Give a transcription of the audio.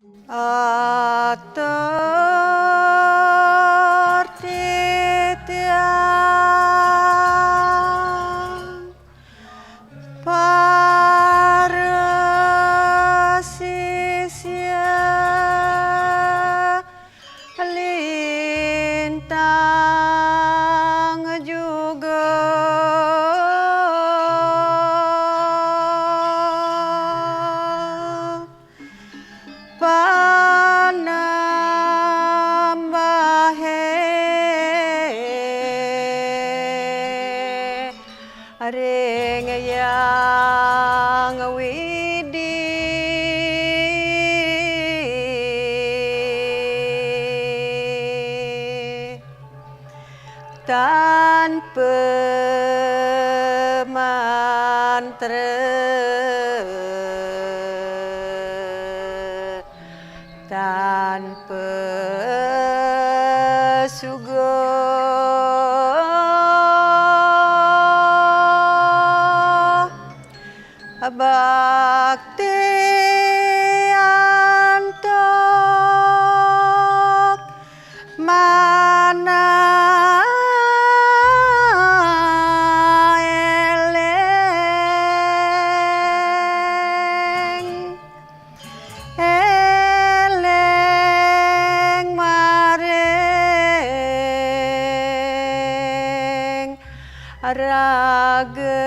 Ator titiang paresisya lintang juga ring yang widi tanpa mantra tanpa sugo bakti antok mana eleng eleng maring raga